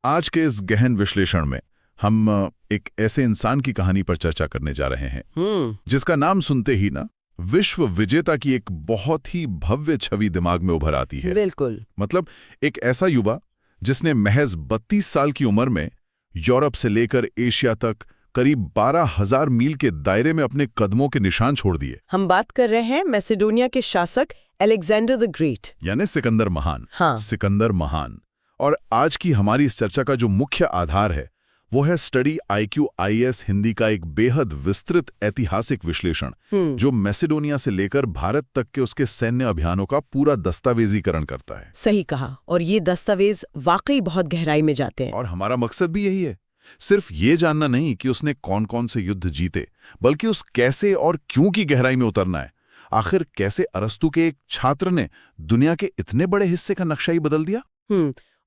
आज के इस गहन विश्लेषण में हम एक ऐसे इंसान की कहानी पर चर्चा करने जा रहे हैं जिसका नाम सुनते ही ना विश्व विजेता की एक बहुत ही भव्य छवि दिमाग में उभर आती है। बिल्कुल। मतलब एक ऐसा युवा जिसने महज 32 साल की उम्र में यूरोप से लेकर एशिया तक करीब 12,000 मील के दायरे में अपने कदमों के निशान छोड़ दिए। हम बात कर रहे हैं मैसेडोनिया के शासक अलेक्जेंडर द ग्रेट, यानी सिकंदर महान। हाँ। सिकंदर महान। और आज की हमारी इस चर्चा का जो मुख्य आधार है वो है स्टडी IQIS हिंदी का एक बेहद विस्तृत ऐतिहासिक विश्लेषण जो मैसेडोनिया से लेकर भारत तक के उसके सैन्य अभियानों का पूरा दस्तावेजीकरण करता है। सही कहा। और ये दस्तावेज वाकई बहुत गहराई में जाते हैं। और हमारा मकसद भी यही है, सिर्फ ये जानना नहीं कि उसने कौन कौन से युद्ध जीते, बल्कि उस कैसे और क्यों की गहराई में उतरना है। आखिर कैसे अरस्तु के एक छात्र ने दुनिया के इतने बड़े हिस्से का नक्शा ही बदल दिया।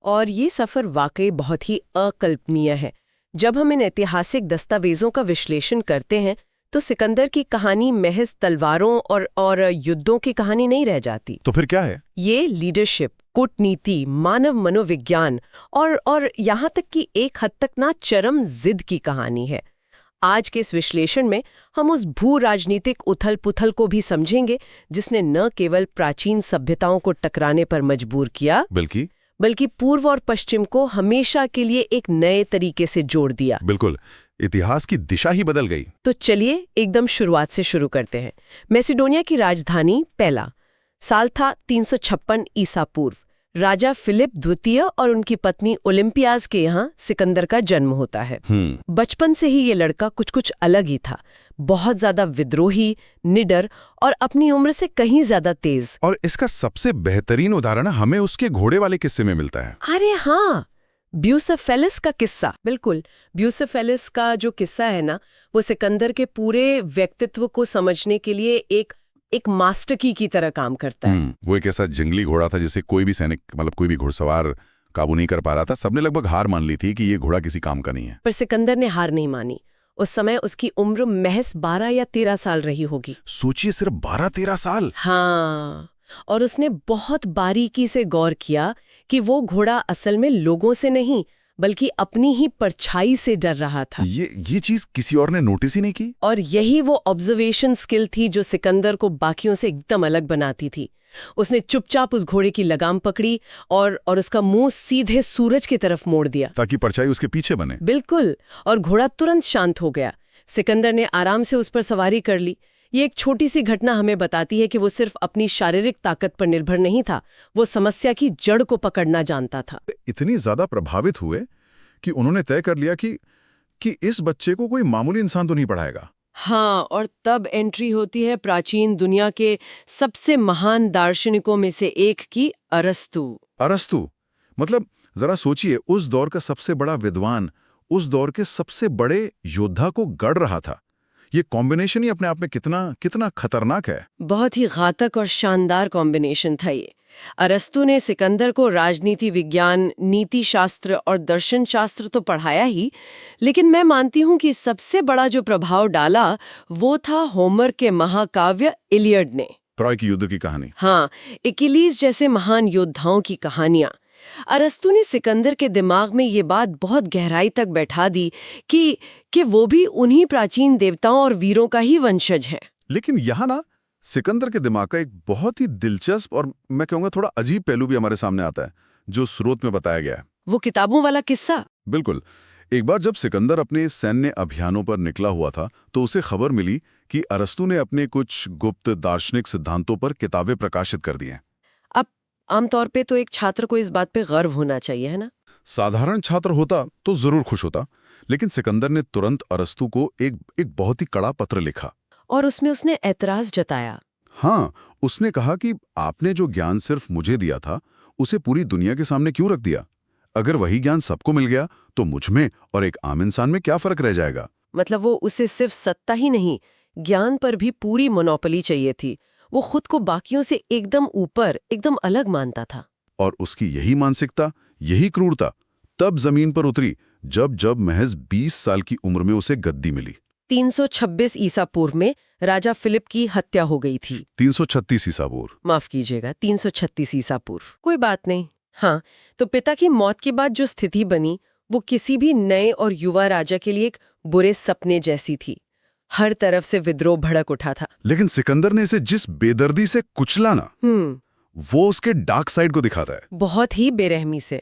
और ये सफर वाकई बहुत ही अकल्पनीय है। जब हम इन ऐतिहासिक दस्तावेजों का विश्लेषण करते हैं तो सिकंदर की कहानी महज तलवारों और युद्धों की कहानी नहीं रह जाती। तो फिर क्या है? ये लीडरशिप, कूटनीति, मानव मनोविज्ञान और यहाँ तक कि एक हद तक ना चरम जिद की कहानी है। आज के इस विश्लेषण में हम उस भू राजनीतिक उथल पुथल को भी समझेंगे जिसने न केवल प्राचीन सभ्यताओं को टकराने पर मजबूर किया बल्कि पूर्व और पश्चिम को हमेशा के लिए एक नए तरीके से जोड़ दिया। बिल्कुल, इतिहास की दिशा ही बदल गई। तो चलिए एकदम शुरुआत से शुरू करते हैं। मैसेडोनिया की राजधानी पेला। साल था 356 ईसा पूर्व। राजा फिलिप द्वितीय और उनकी पत्नी ओलिम्पियाज के यहाँ सिकंदर का जन्म होता है। बचपन से ही ये लड़का कुछ अलग ही था, बहुत ज्यादा विद्रोही, निडर और अपनी उम्र से कहीं ज्यादा तेज। और इसका सबसे बेहतरीन उदाहरण हमें उसके घोड़े वाले किस्से में मिलता है। अरे हाँ, ब्यूसेफेलिस का किस्सा। बिल्कुल, ब्यूसेफेलिस का जो किस्सा है ना, वो सिकंदर के पूरे व्यक्तित्व को समझने के लिए एक मास्टर की तरह काम करता है। वो एक ऐसा जंगली घोड़ा था जिसे कोई भी सैनिक, मतलब कोई भी घुड़सवार काबू नहीं कर पा रहा था। सबने लगभग हार मान ली थी कि ये घोड़ा किसी काम का नहीं है। पर सिकंदर ने हार नहीं मानी। उस समय उसकी उम्र महज 12 या 13 साल रही होगी। सोचिए, सिर्फ 12-13 साल। हाँ, और उसने बहुत बारीकी से गौर किया कि वो घोड़ा असल में लोगों से नहीं बल्कि अपनी ही परछाई से डर रहा था। ये चीज किसी और ने नोटिस ही नहीं की। और यही वो ऑब्जर्वेशन स्किल थी जो सिकंदर को बाकियों से एकदम अलग बनाती थी। उसने चुपचाप उस घोड़े की लगाम पकड़ी और उसका मुंह सीधे सूरज की तरफ मोड़ दिया ताकि परछाई उसके पीछे बने। बिल्कुल, और घोड़ा तुरंत शांत हो गया। सिकंदर ने आराम से उस पर सवारी कर ली। ये एक छोटी सी घटना हमें बताती है कि वो सिर्फ अपनी शारीरिक ताकत पर निर्भर नहीं था, वो समस्या की जड़ को पकड़ना जानता था। इतनी ज्यादा प्रभावित हुए कि उन्होंने तय कर लिया कि इस बच्चे को कोई मामूली इंसान तो नहीं पढ़ाएगा। हाँ, और तब एंट्री होती है प्राचीन दुनिया के सबसे महान दार्शनिकों में से एक की, अरस्तु। मतलब जरा सोचिए, उस दौर का सबसे बड़ा विद्वान उस दौर के सबसे बड़े योद्धा को गढ़ रहा था। ये कॉम्बिनेशन ही अपने आप में कितना खतरनाक है। बहुत ही घातक और शानदार कॉम्बिनेशन था ये। अरस्तु ने सिकंदर को राजनीति विज्ञान, नीति शास्त्र और दर्शन शास्त्र तो पढ़ाया ही, लेकिन मैं मानती हूँ कि सबसे बड़ा जो प्रभाव डाला वो था होमर के महाकाव्य इलियड ने। ट्रॉय की युद्ध की कहानी। हाँ, एकिलीज जैसे महान योद्धाओं की कहानियां। अरस्तु ने सिकंदर के दिमाग में ये बात बहुत गहराई तक बैठा दी कि वो भी उन्हीं प्राचीन देवताओं और वीरों का ही वंशज है। लेकिन यहाँ ना सिकंदर के दिमाग का एक बहुत ही दिलचस्प और मैं कहूँगा थोड़ा अजीब पहलू भी हमारे सामने आता है जो स्रोत में बताया गया है। वो किताबों वाला किस्सा। बिल्कुल। एक बार जब सिकंदर अपने सैन्य अभियानों पर निकला हुआ था तो उसे खबर मिली कि अरस्तु ने अपने कुछ गुप्त दार्शनिक सिद्धांतों पर किताबें प्रकाशित कर दी हैं। अब आमतौर पे तो एक छात्र को इस बात पे गर्व होना चाहिए, है ना? साधारण छात्र होता तो जरूर खुश होता, लेकिन सिकंदर ने तुरंत अरस्तु को एक बहुत ही कड़ा पत्र लिखा और उसमें उसने ऐतराज जताया। हाँ, उसने कहा कि आपने जो ज्ञान सिर्फ मुझे दिया था उसे पूरी दुनिया के सामने क्यों रख दिया? अगर वही ज्ञान सबको मिल गया तो मुझ में और एक आम इंसान में क्या फर्क रह जाएगा? मतलब वो उसे सिर्फ सत्ता ही नहीं, ज्ञान पर भी पूरी मोनोपोली चाहिए थी। वो खुद को बाकियों से एकदम ऊपर, एकदम अलग मानता था। और उसकी यही मानसिकता, यही क्रूरता तब जमीन पर उतरी जब महज 20 साल की उम्र में उसे गद्दी मिली। 326 ईसा पूर्व में राजा फिलिप की हत्या हो गई थी। 336 ईसा पूर्व, माफ कीजिएगा, 336 ईसा पूर्व। कोई बात नहीं, हाँ, तो पिता की मौत के बाद जो स्थिति बनी वो किसी भी नए और युवा राजा के लिए एक बुरे सपने जैसी थी। हर तरफ से विद्रोह भड़क उठा था। लेकिन सिकंदर ने इसे जिस बेदर्दी से कुचला ना, वो उसके डार्क साइड को दिखाता है। बहुत ही बेरहमी से।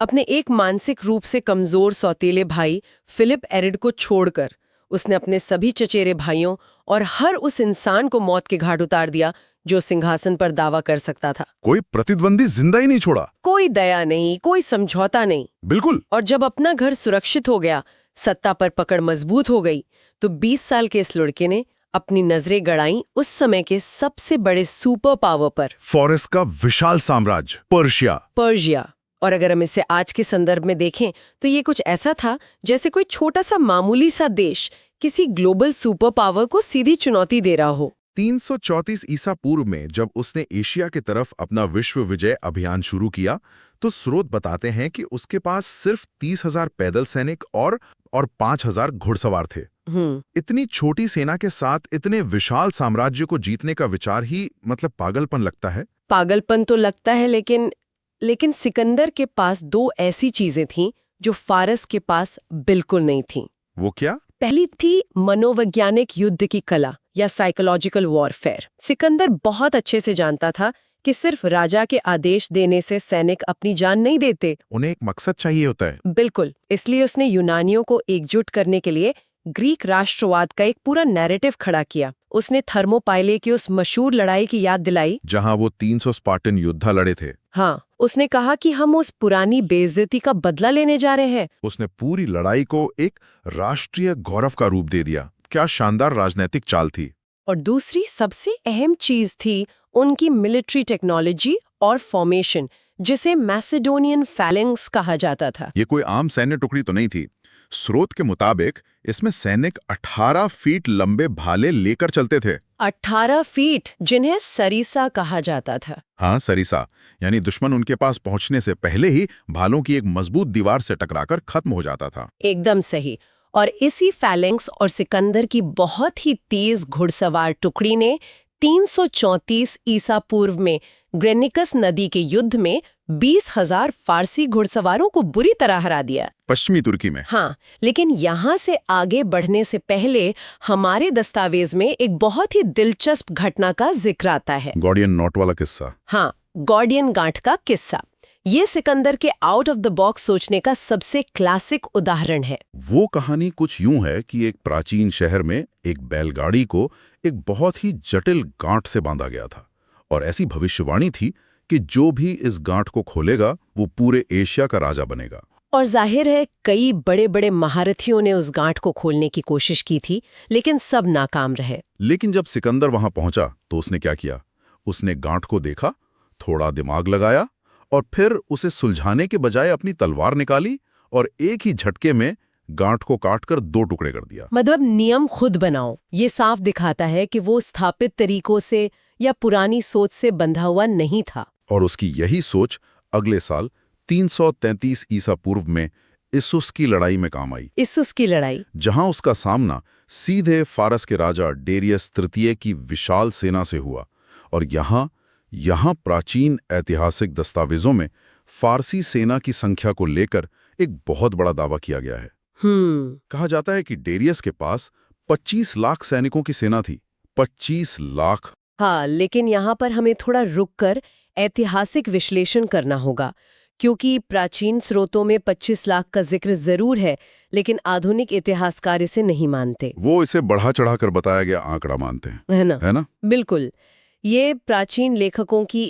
अपने एक मानसिक रूप से कमजोर सौतेले भाई फिलिप एरिड को छोड़कर उसने अपने सभी चचेरे भाइयों और हर उस इंसान को मौत के घाट उतार दिया जो सिंहासन पर दावा कर सकता था। कोई प्रतिद्वंदी जिंदा ही नहीं छोड़ा। कोई दया नहीं, कोई समझौता नहीं। बिल्कुल। और जब अपना घर सुरक्षित हो गया, सत्ता पर पकड़ मजबूत हो गई, तो 20 साल के इस लड़के ने अपनी नजरें गड़ाई उस समय के सबसे बड़े सुपर पावर पर, फॉरेस्ट का विशाल साम्राज्य पर्शिया। और अगर हम इसे आज के संदर्भ में देखें तो ये कुछ ऐसा था जैसे कोई छोटा सा मामूली सा देश किसी ग्लोबल सुपर पावर को सीधी चुनौती दे रहा हो। 334 ईसा पूर्व में जब उसने एशिया की तरफ अपना विश्व विजय अभियान शुरू किया, तो स्रोत बताते हैं कि उसके पास सिर्फ 30,000 पैदल सैनिक और 5,000 घुड़सवार थे। इतनी छोटी सेना के साथ इतने विशाल साम्राज्य को जीतने का विचार ही मतलब पागलपन लगता है। पागलपन तो लगता है, लेकिन सिकंदर के पास दो ऐसी चीजें थीं जो फारस के पास बिल्कुल नहीं थीं। वो क्या? पहली थी मनोवैज्ञानिक युद्ध की कला या साइकोलॉजिकल वॉरफेयर। सिकंदर बहुत अच्छे से जानता था कि सिर्फ राजा के आदेश देने से सैनिक अपनी जान नहीं देते, उन्हें एक मकसद चाहिए होता है। बिल्कुल। इसलिए उसने यूनानियों को एकजुट करने के लिए ग्रीक राष्ट्रवाद का एक पूरा नैरेटिव खड़ा किया। उसने थर्मोपाइले की उस मशहूर लड़ाई की याद दिलाई जहां वो 300 स्पार्टन योद्धा लड़े थे। हाँ, उसने कहा कि हम उस पुरानी बेइज्जती का बदला लेने जा रहे हैं। उसने पूरी लड़ाई को एक राष्ट्रीय गौरव का रूप दे दिया। क्या शानदार राजनीतिक चाल थी। और दूसरी सबसे अहम चीज थी उनकी मिलिट्री टेक्नोलॉजी और फॉर्मेशन, जिसे मैसेडोनियन फैलेंक्स कहा जाता था। ये कोई आम सैन्य टुकड़ी तो नहीं थी। स्रोत के मुताबिक इसमें सैनिक 18 फीट लंबे भाले लेकर चलते थे। 18 फीट, जिन्हें सरीसा कहा जाता था। हाँ, सरीसा, यानी दुश्मन उनके पास पहुंचने से पहले ही भालों की एक मजबूत दीवार से टकराकर खत्म हो जाता था। एकदम सही। और इसी फैलेंक्स और सिकंदर की बहुत ही तेज घुड़सवार टुकड़ी ने 334 ईसा पूर्व में ग्रेनिकस नदी के युद्ध में 20,000 फारसी घुड़सवारों को बुरी तरह हरा दिया, पश्चिमी तुर्की में। हाँ, लेकिन यहाँ से आगे बढ़ने से पहले हमारे दस्तावेज में एक बहुत ही दिलचस्प घटना का जिक्र आता है। गॉर्डियन नॉट वाला किस्सा। हाँ, गॉर्डियन गांठ का किस्सा। ये सिकंदर के आउट ऑफ द बॉक्स सोचने का सबसे क्लासिक उदाहरण है। वो कहानी कुछ यूं है कि एक प्राचीन शहर में एक बैलगाड़ी को एक बहुत ही जटिल गांठ से बांधा गया था, और ऐसी भविष्यवाणी थी कि जो भी इस गांठ को खोलेगा वो पूरे एशिया का राजा बनेगा। और जाहिर है कई बड़े बड़े महारथियों ने उस गांठ को खोलने की कोशिश की थी, लेकिन सब नाकाम रहे। लेकिन जब सिकंदर वहां पहुंचा तो उसने क्या किया? उसने गांठ को देखा, थोड़ा दिमाग लगाया और फिर उसे सुलझाने के बजाय अपनी तलवार निकाली और एक ही झटके में गांठ को काटकर 2 टुकड़े कर दिया। मतलब नियम खुद बनाओ। ये साफ दिखाता है कि वो स्थापित तरीकों से या पुरानी सोच से बंधा हुआ नहीं था। और उसकी यही सोच अगले साल 333 ईसा पूर्व में इस्सुस की लड़ाई में काम आई। इस्सुस की लड़ाई, जहां उसका सामना सीधे फारस के राजा डेरियस तृतीय की विशाल सेना से हुआ। और यहाँ प्राचीन ऐतिहासिक दस्तावेजों में फारसी सेना की संख्या को लेकर एक बहुत बड़ा दावा किया गया है। कहा जाता है कि डेरियस के पास 25 लाख सैनिकों की सेना थी। 25 लाख। हाँ, लेकिन यहाँ पर हमें थोड़ा रुककर ऐतिहासिक विश्लेषण करना होगा, क्योंकि प्राचीन स्रोतों में 25 लाख का जिक्र जरूर है, लेकिन आधुनिक इतिहासकार इसे नहीं मानते। वो इसे बढ़ा चढ़ाकर बताया गया आंकड़ा मानते हैं, है ना? बिल्कुल। ये प्राचीन लेखकों की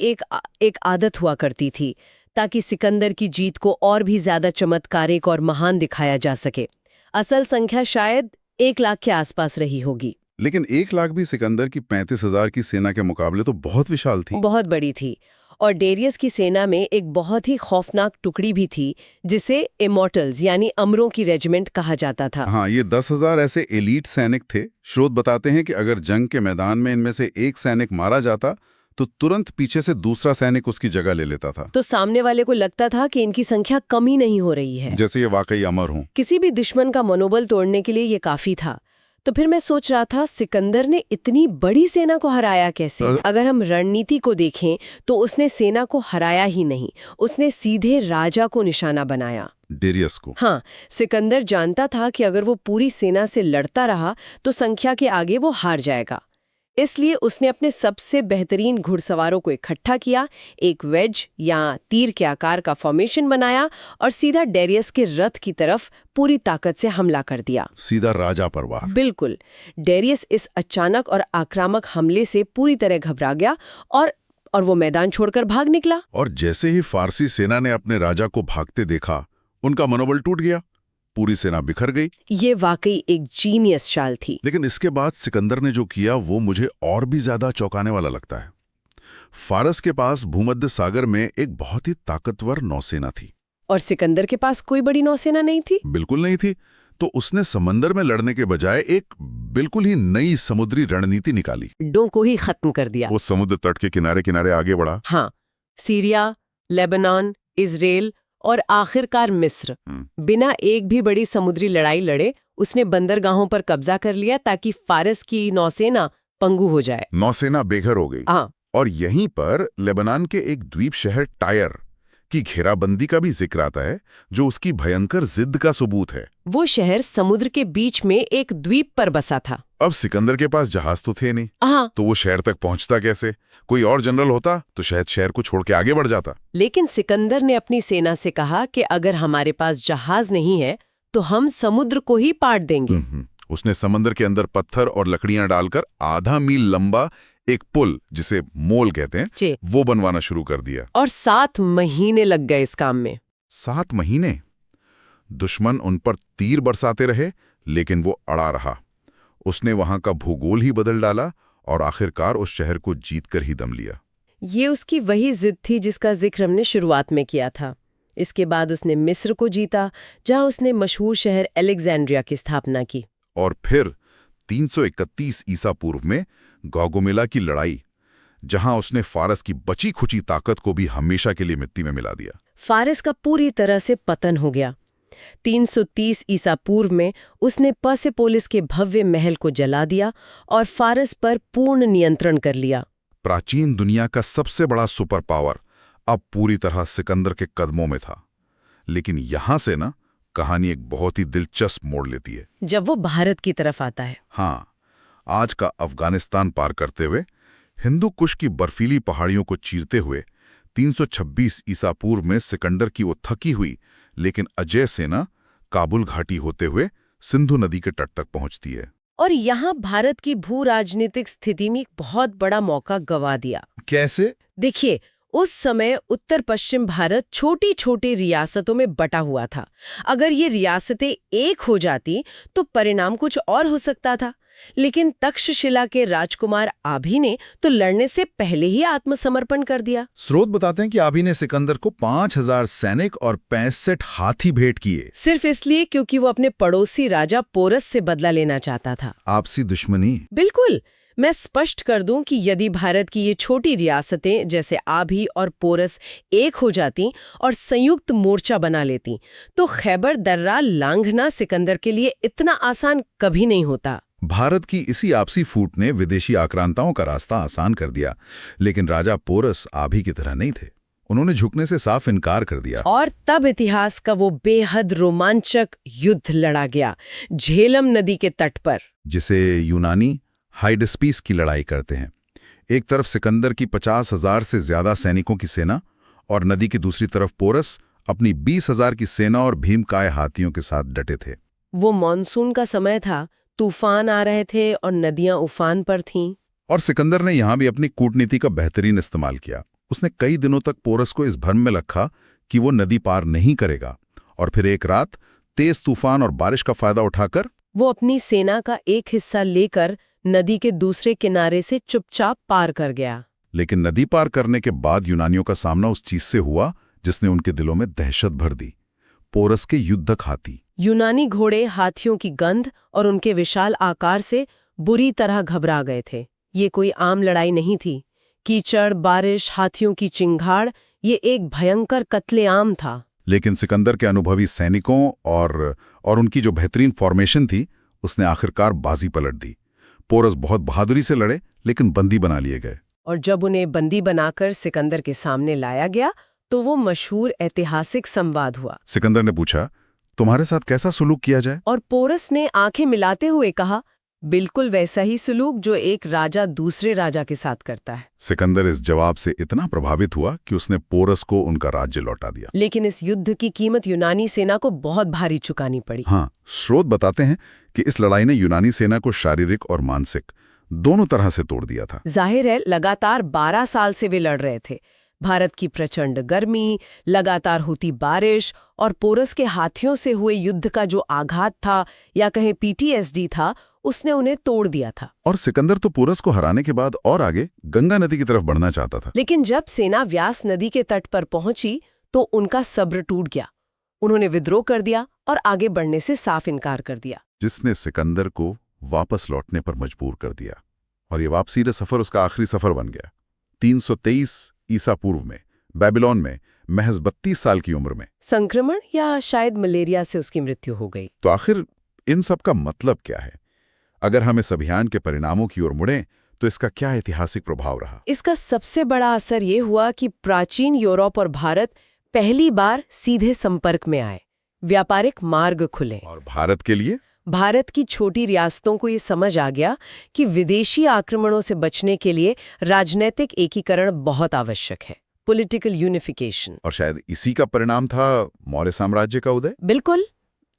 एक आदत हुआ करती थी, ताकि सिकंदर की जीत को और भी ज्यादा चमत्कारिक और महान दिखाया जा सके। असल संख्या शायद 1 लाख के आसपास रही होगी। लेकिन 1 लाख भी सिकंदर की 35,000 की सेना के मुकाबले तो बहुत विशाल थी। बहुत बड़ी थी। और डेरियस की सेना में एक बहुत ही खौफनाक टुकड़ी भी थी, जिसे इमॉर्टल्स यानी अमरों की रेजिमेंट कहा जाता था। हाँ, ये 10,000 ऐसे एलीट सैनिक थे। स्रोत बताते हैं कि अगर जंग के मैदान में इनमें से एक सैनिक मारा जाता तो तुरंत पीछे से दूसरा सैनिक उसकी जगह ले लेता था। तो सामने वाले को लगता था कि इनकी संख्या कम ही नहीं हो रही है, जैसे ये वाकई अमर हों। किसी भी दुश्मन का मनोबल तोड़ने के लिए ये काफी था। तो फिर मैं सोच रहा था सिकंदर ने इतनी बड़ी सेना को हराया कैसे? अगर हम रणनीति को देखें तो उसने सेना को हराया ही नहीं, उसने सीधे राजा को निशाना बनाया, डेरियस को। हाँ, सिकंदर जानता था कि अगर वो पूरी सेना से लड़ता रहा तो संख्या के आगे वो हार जाएगा। इसलिए उसने अपने सबसे बेहतरीन घुड़सवारों को इकट्ठा किया, एक वेज या तीर के आकार का फॉर्मेशन बनाया और सीधा डेरियस के रथ की तरफ पूरी ताकत से हमला कर दिया। सीधा राजा पर वार। बिल्कुल। डेरियस इस अचानक और आक्रामक हमले से पूरी तरह घबरा गया और वो मैदान छोड़कर भाग निकला। और जैसे ही फारसी सेना ने अपने राजा को भागते देखा, उनका मनोबल टूट गया, पूरी सेना बिखर गई। ये वाकई एक जीनियस चाल थी। लेकिन इसके बाद सिकंदर ने जो किया वो मुझे और भी ज्यादा चौंकाने वाला लगता है। फारस के पास भूमध्य सागर में एक बहुत ही ताकतवर नौसेना थी, और सिकंदर के पास कोई बड़ी नौसेना नहीं थी। बिल्कुल नहीं थी। तो उसने समंदर में लड़ने के बजाय एक बिल्कुल ही नई समुद्री रणनीति निकाली। डों को ही खत्म कर दिया। वो समुद्र तट के किनारे किनारे आगे बढ़ा। हाँ, सीरिया, लेबनान, इजराइल और आखिरकार मिस्र। बिना एक भी बड़ी समुद्री लड़ाई लड़े उसने बंदरगाहों पर कब्जा कर लिया ताकि फारस की नौसेना पंगु हो जाए। नौसेना बेघर हो गई। हाँ। और यहीं पर लेबनान के एक द्वीप शहर टायर की घेराबंदी का भी जिक्र आता है, जो उसकी भयंकर जिद का सबूत है। वो शहर समुद्र के बीच में एक द्वीप पर बसा था। अब सिकंदर के पास जहाज तो थे नहीं। हाँ। तो वो शहर तक पहुंचता कैसे? कोई और जनरल होता तो शायद शहर को छोड़ के आगे बढ़ जाता। लेकिन सिकंदर ने अपनी सेना से कहा कि अगर हमारे पास जहाज नहीं है तो हम समुद्र को ही पाट देंगे। उसने समंदर के अंदर पत्थर और लकड़ियां डालकर आधा मील लंबा एक पुल, जिसे मोल कहते हैं, वो बनवाना शुरू कर दिया। और 7 महीने लग गए इस काम में। 7 महीने? दुश्मन उन पर तीर बरसाते रहे, लेकिन वो अड़ा रहा। उसने वहां का भूगोल ही बदल डाला और आखिरकार उस शहर को जीतकर ही दम लिया। ये उसकी वही जिद थी जिसका जिक्र हमने शुरुआत में किया था। इसके बाद उसने मिस्र को जीता, जहां उसने मशहूर शहर अलेक्जेंड्रिया की स्थापना की। और फिर 331 ईसा पूर्व में गौगोमेला की लड़ाई, जहां उसने फारस की बची खुची ताकत को भी हमेशा के लिए मिट्टी में मिला दिया। फारस का पूरी तरह से पतन हो गया। 330 ईसा पूर्व में उसने पर्सेपोलिस के भव्य महल को जला दिया और फारस पर पूर्ण नियंत्रण कर लिया। प्राचीन दुनिया का सबसे बड़ा सुपर पावर अब पूरी तरह सिकंदर के कदमों में था। लेकिन यहां से ना कहानी एक बहुत ही दिलचस्प मोड़ लेती है जब वो भारत की तरफ आता है। हाँ, आज का अफगानिस्तान पार करते हुए, हिंदू कुश की बर्फीली पहाड़ियों को चीरते हुए 326 ईसा पूर्व में सिकंदर की वो थकी हुई लेकिन अजय सेना काबुल घाटी होते हुए सिंधु नदी के तट तक पहुंचती है। और यहाँ भारत की भू राजनीतिक स्थिति में एक बहुत बड़ा मौका गंवा दिया। कैसे? देखिए, उस समय उत्तर पश्चिम भारत छोटी छोटी रियासतों में बटा हुआ था। अगर ये रियासतें एक हो जाती तो परिणाम कुछ और हो सकता था। लेकिन तक्षशिला के राजकुमार आभी ने तो लड़ने से पहले ही आत्मसमर्पण कर दिया। स्रोत बताते हैं कि आभी ने सिकंदर को 5000 सैनिक और 65 हाथी भेंट किए, सिर्फ इसलिए क्योंकि वो अपने पड़ोसी राजा पोरस से बदला लेना चाहता था। आपसी दुश्मनी। बिल्कुल। मैं स्पष्ट कर दूं कि यदि भारत की ये छोटी रियासतें जैसे आभी और पोरस एक हो जाती और संयुक्त मोर्चा बना लेती तो खैबर दर्रा लांघना सिकंदर के लिए इतना आसान कभी नहीं होता। भारत की इसी आपसी फूट ने विदेशी आक्रांताओं का रास्ता आसान कर दिया। लेकिन राजा पोरस आभी की तरह नहीं थे। उन्होंने झुकने से साफ इनकार कर दिया। और तब इतिहास का वो बेहद रोमांचक युद्ध लड़ा गया झेलम नदी के तट पर, जिसे यूनानी हाइडस्पीस की लड़ाई करते हैं। एक तरफ सिकंदर की 50,000 से ज्यादा सैनिकों की सेना और नदी की दूसरी तरफ पोरस अपनी 20,000 की सेना और भीमकाय हाथियों के साथ डटे थे। वो मॉनसून का समय था, तूफान आ रहे थे और नदियां उफान पर थीं। और सिकंदर ने यहां भी अपनी कूटनीति का बेहतरीन इस्तेमाल किया। उसने कई दिनों तक पोरस को इस भ्रम में रखा कि वो नदी पार नहीं करेगा, और फिर एक रात तेज तूफान और बारिश का फायदा उठाकर वो अपनी सेना का एक हिस्सा लेकर नदी के दूसरे किनारे से चुपचाप पार कर गया। लेकिन नदी पार करने के बाद यूनानियों का सामना उस चीज से हुआ जिसने उनके दिलों में दहशत भर दी। पोरस के युद्धक हाथी। यूनानी घोड़े हाथियों की गंध और उनके विशाल आकार से बुरी तरह घबरा गए थे। ये कोई आम लड़ाई नहीं थी। कीचड़, बारिश, हाथियों की चिंगाड़, ये एक भयंकर कत्लेआम था। लेकिन सिकंदर के अनुभवी सैनिकों और उनकी जो बेहतरीन फॉर्मेशन थी, उसने आखिरकार बाजी पलट दी। पोरस बहुत बहादुरी से लड़े, लेकिन बंदी बना लिए गए। और जब उन्हें बंदी बनाकर सिकंदर के सामने लाया गया तो वो मशहूर ऐतिहासिक संवाद हुआ। सिकंदर ने पूछा, तुम्हारे साथ कैसा सुलूक किया जाए? और पोरस ने आंखें मिलाते हुए कहा, बिल्कुल वैसा ही सुलूक जो एक राजा दूसरे राजा के साथ करता है। सिकंदर इस जवाब से इतना प्रभावित हुआ कि उसने पोरस को उनका राज्य लौटा दिया। लेकिन इस युद्ध की कीमत यूनानी सेना को बहुत भारी चुकानी पड़ी। हाँ, स्रोत बताते हैं कि इस लड़ाई ने यूनानी सेना को शारीरिक और मानसिक दोनों तरह से तोड़ दिया था। जाहिर है, लगातार 12 साल से वे लड़ रहे थे। भारत की प्रचंड गर्मी, लगातार होती बारिश और पोरस के हाथियों से हुए युद्ध का जो आघात था या कहें PTSD था, उसने उन्हें तोड़ दिया था। और सिकंदर तो पोरस को हराने के बाद और आगे गंगा नदी की तरफ बढ़ना चाहता था। लेकिन जब सेना व्यास नदी के तट पर पहुंची तो उनका सब्र टूट गया। उन्होंने विद्रोह कर दिया और आगे बढ़ने से साफ इनकार कर दिया, जिसने सिकंदर को वापस लौटने पर मजबूर कर दिया। और ये वापसी का सफर उसका आखिरी सफर बन गया। 323 ईसा पूर्व में बेबीलोन में महज 32 साल की उम्र में। संक्रमण या शायद मलेरिया से उसकी मृत्यु हो गई। तो आखिर इन सब का मतलब क्या है? अगर हम इस अभियान के परिणामों की ओर मुड़ें तो इसका क्या ऐतिहासिक प्रभाव रहा? इसका सबसे बड़ा असर ये हुआ कि प्राचीन यूरोप और भारत पहली बार सीधे संपर्क में आए, व्यापारिक मार्ग खुले। और भारत के लिए? भारत की छोटी रियासतों को ये समझ आ गया कि विदेशी आक्रमणों से बचने के लिए राजनीतिक एकीकरण बहुत आवश्यक है, पॉलिटिकल यूनिफिकेशन। और शायद इसी का परिणाम था मौर्य साम्राज्य का उदय। बिल्कुल,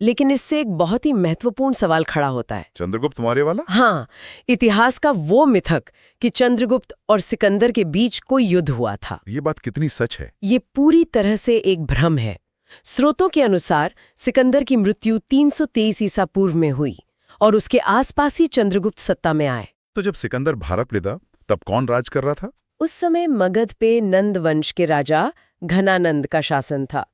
लेकिन इससे एक बहुत ही महत्वपूर्ण सवाल खड़ा होता है। चंद्रगुप्त मौर्य वाला? हाँ, इतिहास का वो मिथक कि चंद्रगुप्त और सिकंदर के बीच कोई युद्ध हुआ था। ये बात कितनी सच है? ये पूरी तरह से एक भ्रम है। स्रोतों के अनुसार सिकंदर की मृत्यु 323 ईसा पूर्व में हुई और उसके आसपास ही चंद्रगुप्त सत्ता में आए। तो जब सिकंदर भारत पिता, तब कौन राज कर रहा था? उस समय मगध पे नंद वंश के राजा घनानंद का शासन था।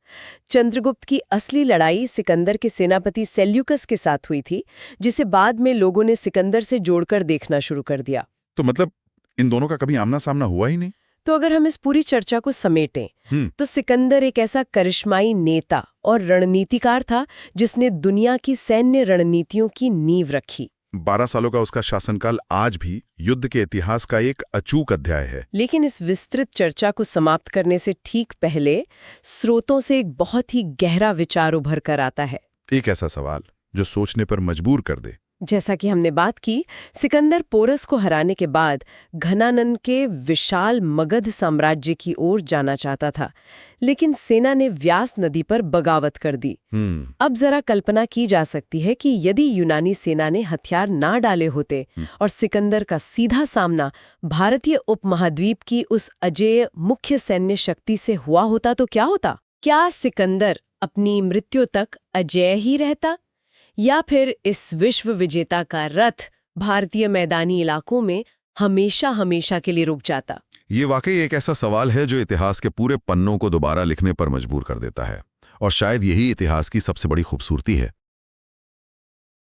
चंद्रगुप्त की असली लड़ाई सिकंदर के सेनापति सेल्यूकस के साथ हुई थी, जिसे बाद में लोगों ने सिकंदर से जोड़कर देखना शुरू कर दिया। तो मतलब इन दोनों का कभी आमना सामना हुआ ही नहीं? तो अगर हम इस पूरी चर्चा को समेटें तो सिकंदर एक ऐसा करिश्माई नेता और रणनीतिकार था जिसने दुनिया की सैन्य रणनीतियों की नींव रखी। 12 सालों का उसका शासनकाल आज भी युद्ध के इतिहास का एक अचूक अध्याय है। लेकिन इस विस्तृत चर्चा को समाप्त करने से ठीक पहले स्रोतों से एक बहुत ही गहरा विचार उभर कर आता है। एक ऐसा सवाल जो सोचने पर मजबूर कर दे। जैसा कि हमने बात की, सिकंदर पोरस को हराने के बाद घनानंद के विशाल मगध साम्राज्य की ओर जाना चाहता था, लेकिन सेना ने व्यास नदी पर बगावत कर दी। अब जरा कल्पना की जा सकती है कि यदि यूनानी सेना ने हथियार ना डाले होते और सिकंदर का सीधा सामना भारतीय उपमहाद्वीप की उस अजेय मुख्य सैन्य शक्ति से हुआ होता तो क्या होता? क्या सिकंदर अपनी मृत्यु तक अजेय ही रहता, या फिर इस विश्व विजेता का रथ भारतीय मैदानी इलाकों में हमेशा हमेशा के लिए रुक जाता? ये वाकई एक ऐसा सवाल है जो इतिहास के पूरे पन्नों को दोबारा लिखने पर मजबूर कर देता है, और शायद यही इतिहास की सबसे बड़ी खूबसूरती है।